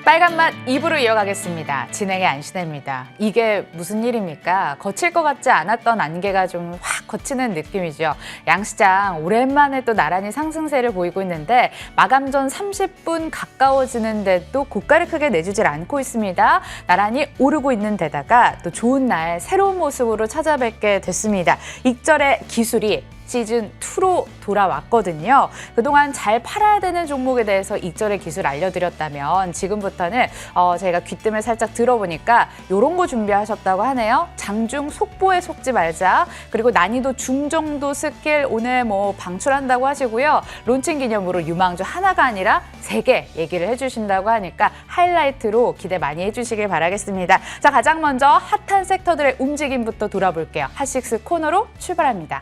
빨간맛 2부로 이어가겠습니다. 진행의 안신혜입니다. 이게 무슨 일입니까? 거칠 것 같지 않았던 안개가 좀 확 거치는 느낌이죠. 양시장 오랜만에 또 나란히 상승세를 보이고 있는데 마감 전 30분 가까워지는데도 고가를 크게 내주질 않고 있습니다. 나란히 오르고 있는 데다가 또 좋은 날 새로운 모습으로 찾아뵙게 됐습니다. 익절의 기술이 시즌2로 돌아왔거든요. 그동안 잘 팔아야 되는 종목에 대해서 익절의 기술 알려드렸다면 지금부터는 제가 귀뜸을 살짝 들어보니까 이런 거 준비하셨다고 하네요. 장중 속보에 속지 말자. 그리고 난이도 중정도 스킬 오늘 방출한다고 하시고요. 론칭 기념으로 유망주 하나가 아니라 3개 얘기를 해주신다고 하니까 하이라이트로 기대 많이 해주시길 바라겠습니다. 자, 가장 먼저 핫한 섹터들의 움직임부터 돌아볼게요. 핫식스 코너로 출발합니다.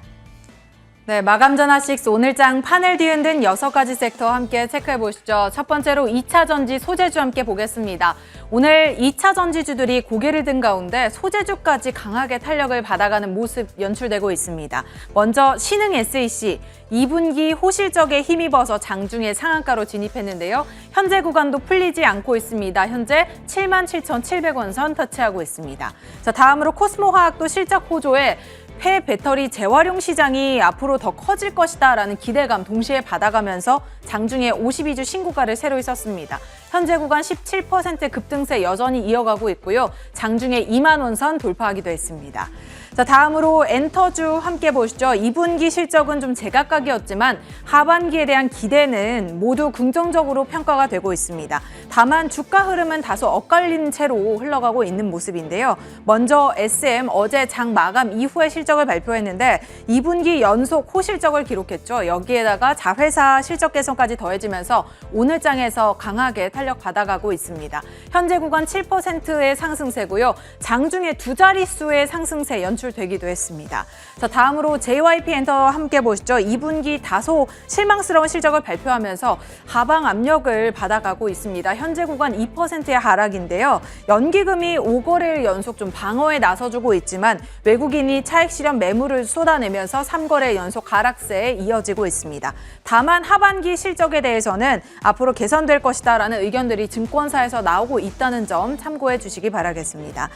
네, 마감 전 핫식스 오늘장 판을 뒤흔든 6가지 섹터 함께 체크해 보시죠. 첫 번째로 2차 전지 소재주 함께 보겠습니다. 오늘 2차 전지주들이 고개를 든 가운데 소재주까지 강하게 탄력을 받아가는 모습 연출되고 있습니다. 먼저 신흥 SEC 2분기 호실적에 힘입어서 장중에 상한가로 진입했는데요. 현재 구간도 풀리지 않고 있습니다. 현재 77,700원 선 터치하고 있습니다. 자, 다음으로 코스모화학도 실적 호조에 폐배터리 재활용 시장이 앞으로 더 커질 것이다라는 기대감 동시에 받아가면서 장중에 52주 신고가를 새로 있었습니다. 현재 구간 17% 급등세 여전히 이어가고 있고요. 장중에 2만 원 선 돌파하기도 했습니다. 자, 다음으로 엔터주 함께 보시죠. 2분기 실적은 좀 제각각이었지만 하반기에 대한 기대는 모두 긍정적으로 평가가 되고 있습니다. 다만 주가 흐름은 다소 엇갈린 채로 흘러가고 있는 모습인데요. 먼저 SM 어제 장 마감 이후에 실적을 발표했는데 2분기 연속 호실적을 기록했죠. 여기에다가 자회사 실적 개선까지 더해지면서 오늘 장에서 강하게 탄력 받아가고 있습니다. 현재 구간 7%의 상승세고요. 장중에 2자릿수의 상승세 연출되기도 했습니다. 자, 다음으로 JYP 엔터 함께 보시죠. 2분기 다소 실망스러운 실적을 발표하면서 하방 압력을 받아가고 있습니다. 현재 구간 2%의 하락인데요. 연기금이 5거래일 연속 좀 방어에 나서주고 있지만 외국인이 차익 실현 매물을 쏟아내면서 3거래 연속 하락세에 이어지고 있습니다. 다만 하반기 실적에 대해서는 앞으로 개선될 것이다라는 의견들이 증권사에서 나오고 있다는 점 참고해 주시기 바라겠습니다.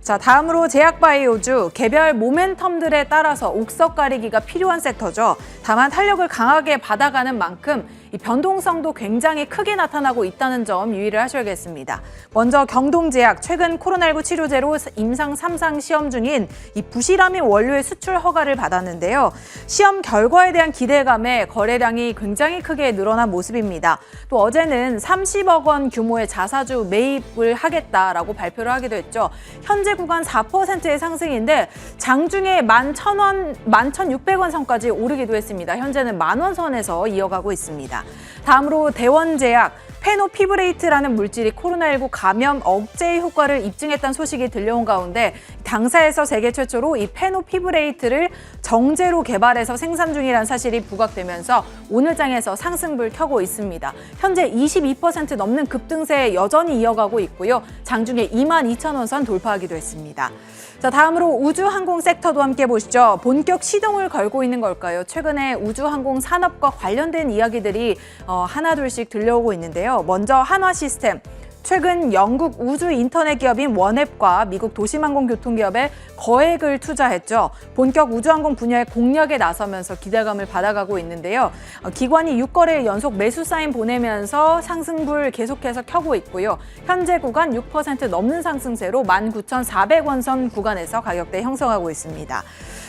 자, 다음으로 제약바이오주 개별 모멘텀들에 따라서 옥석 가리기가 필요한 섹터죠. 다만 탄력을 강하게 받아가는 만큼 이 변동성도 굉장히 크게 나타나고 있다는 점 유의를 하셔야겠습니다. 먼저 경동제약 최근 코로나19 치료제로 임상 3상 시험 중인 이 부실아민 원료의 수출 허가를 받았는데요. 시험 결과에 대한 기대감에 거래량이 굉장히 크게 늘어난 모습입니다. 또 어제는 30억 원 규모의 자사주 매입을 하겠다라고 발표를 하기도 했죠. 현재 구간 4%의 상승인데 장중에 11,000원, 11,600원 선까지 오르기도 했습니다. 현재는 10,000원 선에서 이어가고 있습니다. 다음으로 대원제약 페노피브레이트라는 물질이 코로나19 감염 억제 효과를 입증했다는 소식이 들려온 가운데 당사에서 세계 최초로 이 페노피브레이트를 정제로 개발해서 생산 중이라는 사실이 부각되면서 오늘 장에서 상승불 켜고 있습니다. 현재 22% 넘는 급등세 여전히 이어가고 있고요. 장중에 22,000원 선 돌파하기도 했습니다. 자, 다음으로 우주항공 섹터도 함께 보시죠. 본격 시동을 걸고 있는 걸까요? 최근에 우주항공 산업과 관련된 이야기들이 하나둘씩 들려오고 있는데요. 먼저 한화시스템. 최근 영국 우주 인터넷 기업인 원앱과 미국 도심항공교통기업에 거액을 투자했죠. 본격 우주항공 분야의 공략에 나서면서 기대감을 받아가고 있는데요. 기관이 6거래일 연속 매수 사인 보내면서 상승불 계속해서 켜고 있고요. 현재 구간 6% 넘는 상승세로 19,400원 선 구간에서 가격대 형성하고 있습니다.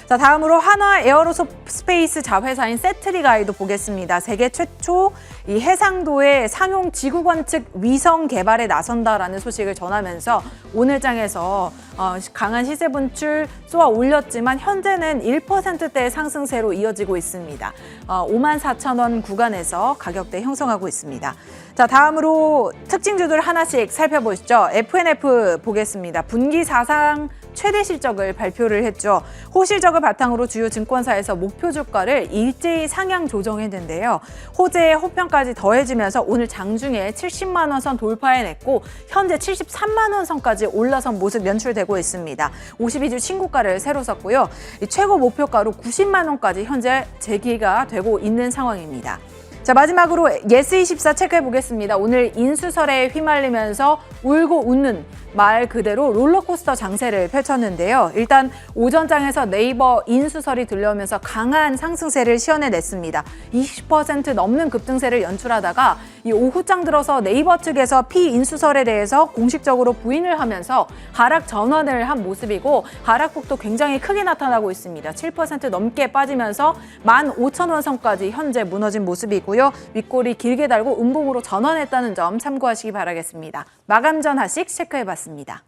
자, 다음으로 한화 에어로스페이스 자회사인 세트리가이도 보겠습니다. 세계 최초 이 해상도의 상용 지구관 측 위성 개발에 나선다라는 소식을 전하면서 오늘 장에서 강한 시세 분출 쏘아 올렸지만 현재는 1%대의 상승세로 이어지고 있습니다. 54,000원 구간에서 가격대 형성하고 있습니다. 자, 다음으로 특징주들 하나씩 살펴보시죠. FNF 보겠습니다. 분기 사상 최대 실적을 발표를 했죠. 호실적을 바탕으로 주요 증권사에서 목표 주가를 일제히 상향 조정했는데요. 호재의 호평까지 더해지면서 오늘 장중에 70만 원 선 돌파해냈고 현재 73만 원 선까지 올라선 모습 연출되고 있습니다. 52주 신고가를 새로 썼고요. 최고 목표가로 90만 원까지 현재 제기가 되고 있는 상황입니다. 자, 마지막으로 예스24 체크해 보겠습니다. 오늘 인수설에 휘말리면서 울고 웃는 말 그대로 롤러코스터 장세를 펼쳤는데요. 일단 오전장에서 네이버 인수설이 들려오면서 강한 상승세를 시현해냈습니다. 20% 넘는 급등세를 연출하다가 이 오후장 들어서 네이버 측에서 피인수설에 대해서 공식적으로 부인을 하면서 하락 전환을 한 모습이고 하락폭도 굉장히 크게 나타나고 있습니다. 7% 넘게 빠지면서 15,000원 선까지 현재 무너진 모습이고요. 윗골이 길게 달고 음봉으로 전환했다는 점 참고하시기 바라겠습니다. 마감 전 하식 체크해봤습니다.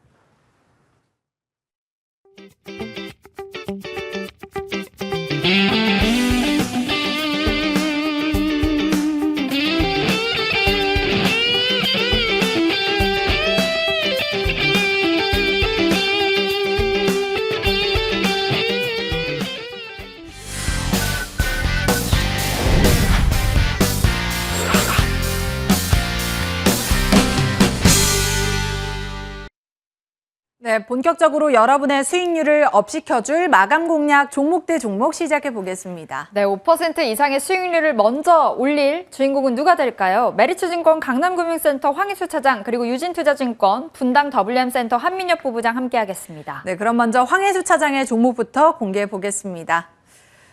네, 본격적으로 여러분의 수익률을 업시켜줄 마감 공략 종목 대 종목 시작해 보겠습니다. 네, 5% 이상의 수익률을 먼저 올릴 주인공은 누가 될까요? 메리츠증권 강남금융센터 황희수 차장, 그리고 유진투자증권 분당 WM센터 한민엽 부부장 함께하겠습니다. 네, 그럼 먼저 황혜수 차장의 종목부터 공개해 보겠습니다.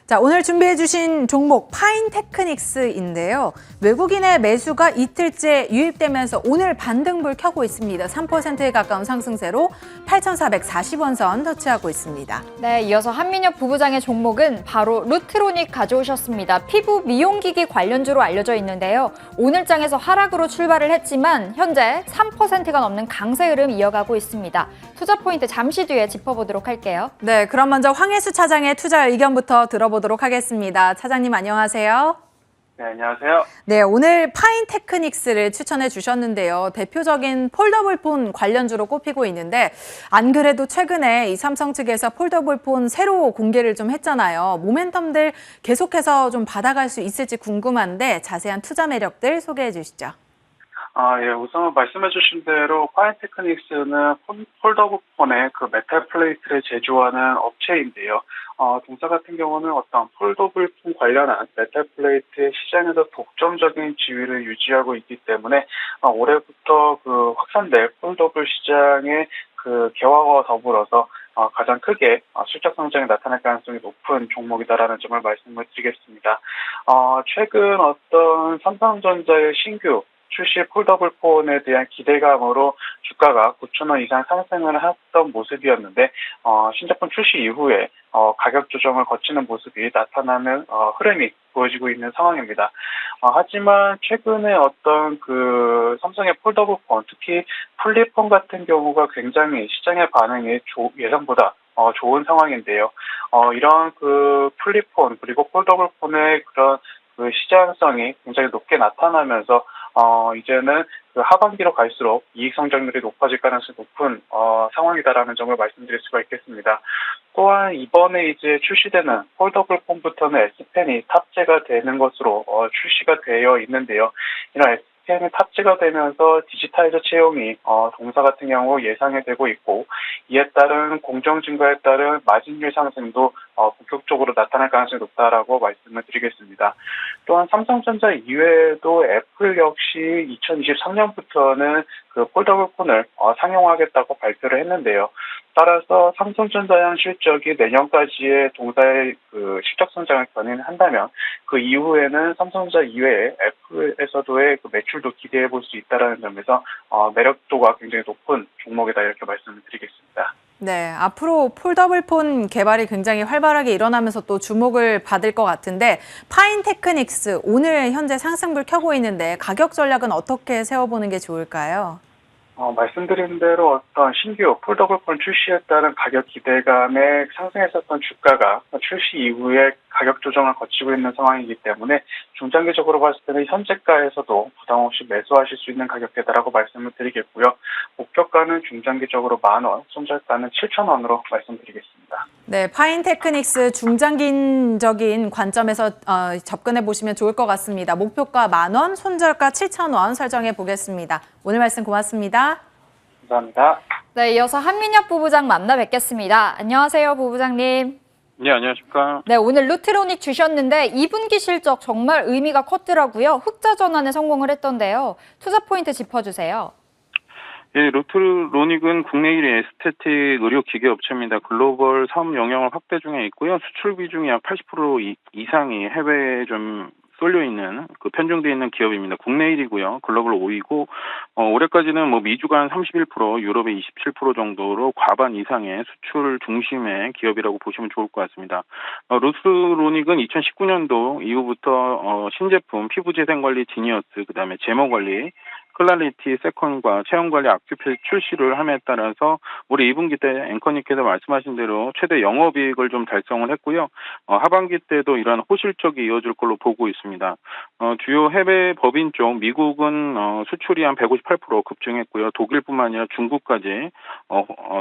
자, 오늘 준비해 주신 종목 파인테크닉스인데요. 외국인의 매수가 이틀째 유입되면서 오늘 반등불 켜고 있습니다. 3%에 가까운 상승세로 8,440원 선 터치하고 있습니다. 네, 이어서 한민엽 부부장의 종목은 바로 루트로닉 가져오셨습니다. 피부 미용기기 관련주로 알려져 있는데요. 오늘 장에서 하락으로 출발을 했지만 현재 3%가 넘는 강세 흐름 이어가고 있습니다. 투자 포인트 잠시 뒤에 짚어보도록 할게요. 네, 그럼 먼저 황혜수 차장의 투자 의견부터 들어보도록 하겠습니다. 차장님 안녕하세요. 네, 안녕하세요. 네, 오늘 파인테크닉스를 추천해 주셨는데요. 대표적인 폴더블폰 관련주로 꼽히고 있는데 안 그래도 최근에 이 삼성 측에서 폴더블폰 새로 공개를 좀 했잖아요. 모멘텀들 계속해서 좀 받아갈 수 있을지 궁금한데 자세한 투자 매력들 소개해 주시죠. 예, 우선 말씀해 주신 대로 파인테크닉스는 폴더블폰의 그 메탈 플레이트를 제조하는 업체인데요. 동사 같은 경우는 어떤 폴더블폰 관련한 메탈 플레이트의 시장에서 독점적인 지위를 유지하고 있기 때문에 올해부터 그 확산될 폴더블 시장의 그 개화와 더불어서 가장 크게 실적 성장이 나타날 가능성이 높은 종목이다라는 점을 말씀을 드리겠습니다. 최근 어떤 삼성전자의 신규 출시 폴더블폰에 대한 기대감으로 주가가 9,000원 이상 상승을 했던 모습이었는데 신제품 출시 이후에 가격 조정을 거치는 모습이 나타나는 흐름이 보여지고 있는 상황입니다. 하지만 최근에 어떤 그 삼성의 폴더블폰, 특히 플립폰 같은 경우가 굉장히 시장의 반응이 예상보다 좋은 상황인데요. 이런 그 플립폰 그리고 폴더블폰의 그런 그 시장성이 굉장히 높게 나타나면서 이제는 그 하반기로 갈수록 이익 성장률이 높아질 가능성이 높은 상황이다라는 점을 말씀드릴 수가 있겠습니다. 또한 이번에 이제 출시되는 폴더블폰부터는 S펜이 탑재가 되는 것으로 출시가 되어 있는데요. 이런 S펜이 탑재가 되면서 디지타이저 채용이 동사 같은 경우 예상이 되고 있고 이에 따른 공정 증가에 따른 마진율 상승도 본격적으로 나타날 가능성이 높다라고 말씀을 드리겠습니다. 또한 삼성전자 이외에도 애플 역시 2023년부터는 그 폴더블폰을 상용하겠다고 발표를 했는데요. 따라서 삼성전자의 실적이 내년까지의 동사의 그 실적 성장을 견인한다면 그 이후에는 삼성전자 이외에 애플에서도의 그 매출도 기대해 볼 수 있다는 점에서 매력도가 굉장히 높은 종목이다 이렇게 말씀을 드리겠습니다. 네, 앞으로 폴더블폰 개발이 굉장히 활발하게 일어나면서 또 주목을 받을 것 같은데 파인테크닉스 오늘 현재 상승불 켜고 있는데 가격 전략은 어떻게 세워보는 게 좋을까요? 말씀드린 대로 어떤 신규 폴더블폰 출시에 따른 가격 기대감에 상승했었던 주가가 출시 이후에 가격 조정을 거치고 있는 상황이기 때문에 중장기적으로 봤을 때는 현재가에서도 부담 없이 매수하실 수 있는 가격대다라고 말씀을 드리겠고요. 목표가는 중장기적으로 10,000원, 손절가는 7,000원으로 말씀드리겠습니다. 네, 파인테크닉스 중장기적인 관점에서 접근해 보시면 좋을 것 같습니다. 목표가 10,000원, 손절가 7,000원 설정해 보겠습니다. 오늘 말씀 고맙습니다. 감사합니다. 네, 이어서 한민엽 부부장 만나 뵙겠습니다. 안녕하세요, 부부장님. 네, 안녕하십니까. 네, 오늘 루트로닉 주셨는데 2분기 실적 정말 의미가 컸더라고요. 흑자 전환에 성공을 했던데요. 투자 포인트 짚어주세요. 예, 루트로닉은 국내 1위 에스테틱 의료 기계 업체입니다. 글로벌 사업 영역을 확대 중에 있고요. 수출 비중이 약 80% 이상이 해외에 좀 쏠려 있는 편중되어 있는 기업입니다. 국내 1위고요. 글로벌 5위고 올해까지는 미주가 한 31%, 유럽의 27% 정도로 과반 이상의 수출 중심의 기업이라고 보시면 좋을 것 같습니다. 루트로닉은 2019년도 이후부터 신제품 피부재생 관리 지니어스, 그다음에 제모 관리 클라리티 세컨과 체온관리 아큐필 출시를 함에 따라서 올해 2분기 때 앵커님께서 말씀하신 대로 최대 영업이익을 좀 달성을 했고요. 하반기 때도 이러한 호실적이 이어질 걸로 보고 있습니다. 주요 해외 법인 쪽 미국은 수출이 한 158% 급증했고요. 독일뿐만 아니라 중국까지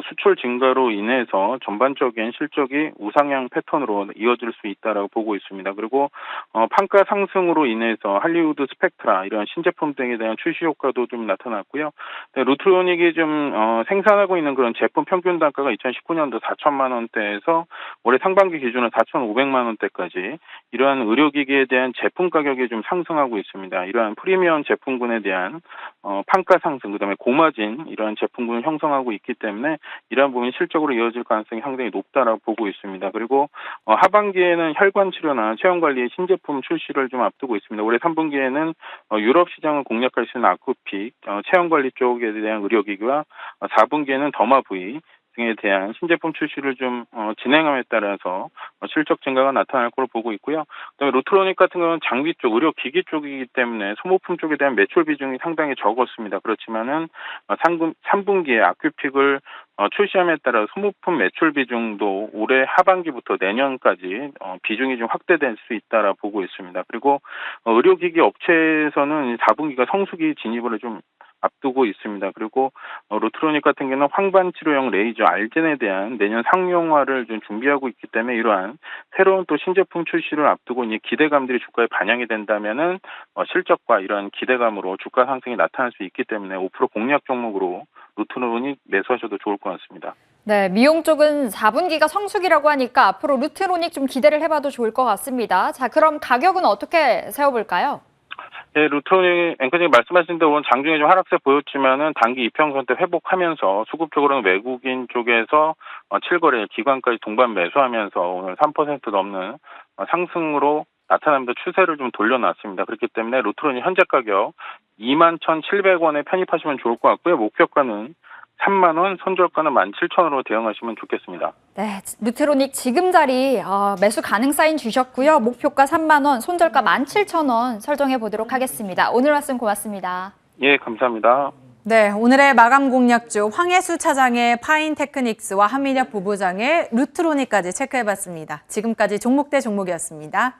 수출 증가로 인해서 전반적인 실적이 우상향 패턴으로 이어질 수 있다라고 보고 있습니다. 그리고 판가 상승으로 인해서 할리우드 스펙트라 이런 신제품 등에 대한 출시 효과도 좀 나타났고요. 루트로닉이 좀 생산하고 있는 그런 제품 평균 단가가 2019년도 4천만 원대에서 올해 상반기 기준으로 4,500만 원대까지 이러한 의료기기에 대한 제품 가격이 좀 상승하고 있습니다. 이러한 프리미엄 제품군에 대한 판가 상승, 그다음에 고마진 이러한 제품군을 형성하고 있기 때문에 이러한 부분이 실적으로 이어질 가능성이 상당히 높다라고 보고 있습니다. 그리고 하반기에는 혈관 치료나 체온 관리의 신제품 출시를 좀 앞두고 있습니다. 올해 3분기에는 유럽 시장을 공략할 수 있는 아쿠픽, 체온 관리 쪽에 대한 의료기기와 4분기에는 더마V 등에 대한 신제품 출시를 좀 진행함에 따라서 실적 증가가 나타날 걸로 보고 있고요. 그다음에 루트로닉 같은 경우는 장비 쪽, 의료 기기 쪽이기 때문에 소모품 쪽에 대한 매출 비중이 상당히 적었습니다. 그렇지만은 3분기에 아큐픽을 출시함에 따라 소모품 매출 비중도 올해 하반기부터 내년까지 비중이 좀 확대될 수 있다라 보고 있습니다. 그리고 의료기기 업체에서는 4분기가 성수기 진입을 좀 앞두고 있습니다. 그리고 루트로닉 같은 경우는 황반 치료용 레이저 알젠에 대한 내년 상용화를 좀 준비하고 있기 때문에 이러한 새로운 또 신제품 출시를 앞두고 이제 기대감들이 주가에 반영이 된다면은 실적과 이러한 기대감으로 주가 상승이 나타날 수 있기 때문에 5% 공략 종목으로 루트로닉 매수하셔도 좋을 것 같습니다. 네, 미용 쪽은 4분기가 성수기라고 하니까 앞으로 루트로닉 좀 기대를 해봐도 좋을 것 같습니다. 자, 그럼 가격은 어떻게 세워볼까요? 네, 루트로닉 앵커님 말씀하신 대로 오늘 장중에 좀 하락세 보였지만은 단기 이평선 때 회복하면서 수급적으로는 외국인 쪽에서 7거래 기관까지 동반 매수하면서 오늘 3% 넘는 상승으로 나타나면서 추세를 좀 돌려놨습니다. 그렇기 때문에 루트로닉 현재 가격 21,700원에 편입하시면 좋을 것 같고요. 목표가는 3만 원, 손절가는 17,000원으로 대응하시면 좋겠습니다. 네, 루트로닉 지금 자리 매수 가능 사인 주셨고요. 목표가 3만 원, 손절가 17,000원 설정해 보도록 하겠습니다. 오늘 말씀 고맙습니다. 예, 감사합니다. 네, 오늘의 마감 공략주 황혜수 차장의 파인테크닉스와 한민혁 부부장의 루트로닉까지 체크해봤습니다. 지금까지 종목 대 종목이었습니다.